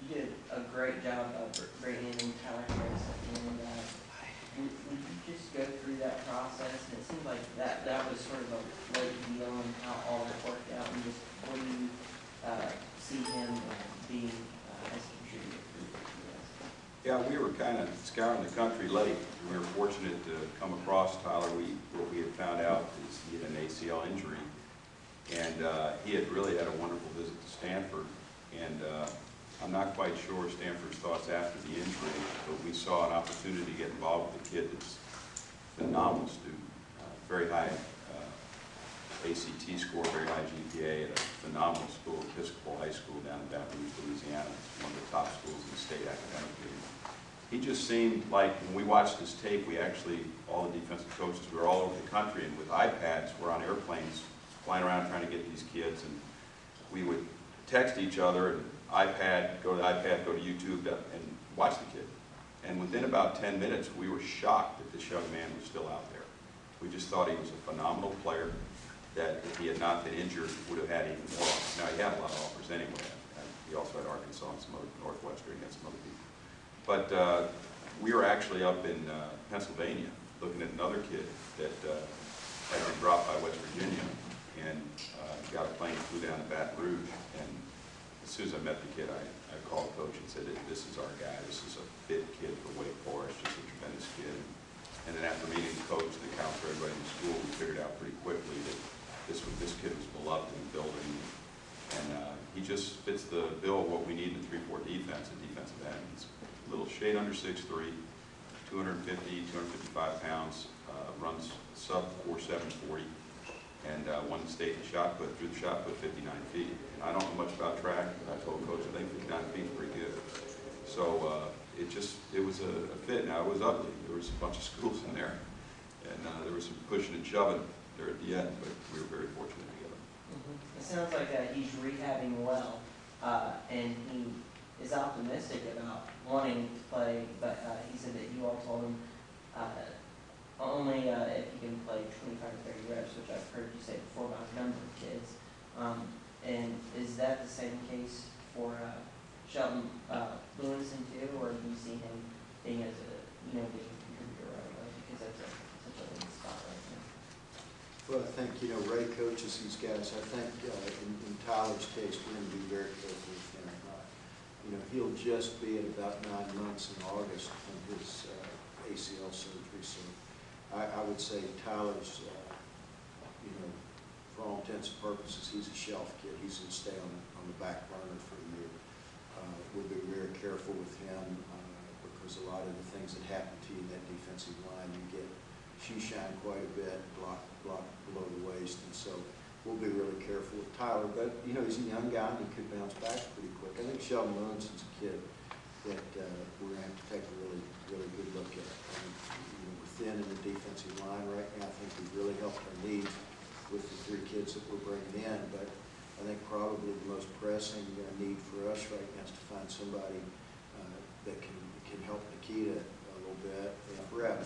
You did a great job of bringing in Tylor Harris, and would you just go through that process? And it seemed like that was sort of a late deal and how all that worked out, and just what do you see him being as a contributor for you guys? Yeah, we were kind of scouring the country late. We were fortunate to come across Tylor. What we had found out is he had an ACL injury, and he had really had a wonderful visit to Stanford. And I'm not quite sure Stanford's thoughts after the injury, but we saw an opportunity to get involved with a kid that's a phenomenal student, very high ACT score, very high GPA at a phenomenal school, Episcopal High School down in Baton Rouge, Louisiana. It's one of the top schools in the state academically. He just seemed like, when we watched this tape, we actually, all the defensive coaches, we were all over the country, and with iPads, we're on airplanes flying around trying to get these kids, and we would text each other, and go to YouTube, and watch the kid. And within about 10 minutes, we were shocked that this young man was still out there. We just thought he was a phenomenal player, that if he had not been injured, would have had even more offers. Now, he had a lot of offers anyway. He also had Arkansas and some other, Northwestern, and some other people. But we were actually up in Pennsylvania looking at another kid that had been dropped by West Virginia, and got a plane, flew down to Baton Rouge. And as soon as I met the kid, I called coach and said, "This is our guy. This is a fit kid for Wake Forest, just a tremendous kid." And then after meeting the coach, the counselor, everybody in the school, we figured out pretty quickly that this kid was beloved in the building, and he just fits the bill of what we need in a 3-4 defense, a defensive end. He's a little shade under 6'3", 250, 255 pounds, runs sub 4.7 40, and won the state in shot put, through the shot put 59 feet. And I don't know much about track, but I told coach I think 59 feet is pretty good. So it was a fit. Now, it was ugly. There was a bunch of schools in there, and there was some pushing and shoving there at the end, but we were very fortunate to get him. It sounds like he's rehabbing well, and he is optimistic about wanting to play, but he said that you all told him only if he can play 25 to 30 reps, which I've heard you say before about a number of kids. And is that the same case for Sheldon Lewinson too, or do you see him being as a big contributor because that's such a big spot right now? Well, I think, Ray coaches these guys. I think in Tylor's case, we're going to be very careful with him. He'll just be at about 9 months in August from his ACL surgery. So I would say Tylor's, for all intents and purposes, he's a shelf kid. He's going to stay on the back burner for a year. We'll be very careful with him because a lot of the things that happen to you in that defensive line, you get shoe shine quite a bit, block below the waist, and so we'll be really careful with Tylor. But he's a young guy and he could bounce back pretty quick. I think Sheldon Lewinson's a kid that we're going to have to take a really good look at. We're thin in the defensive line right now. I think we've really helped our needs with the 3 kids that we're bringing in. But I think probably the most pressing need for us right now is to find somebody that can help Nikita a little bit. Perhaps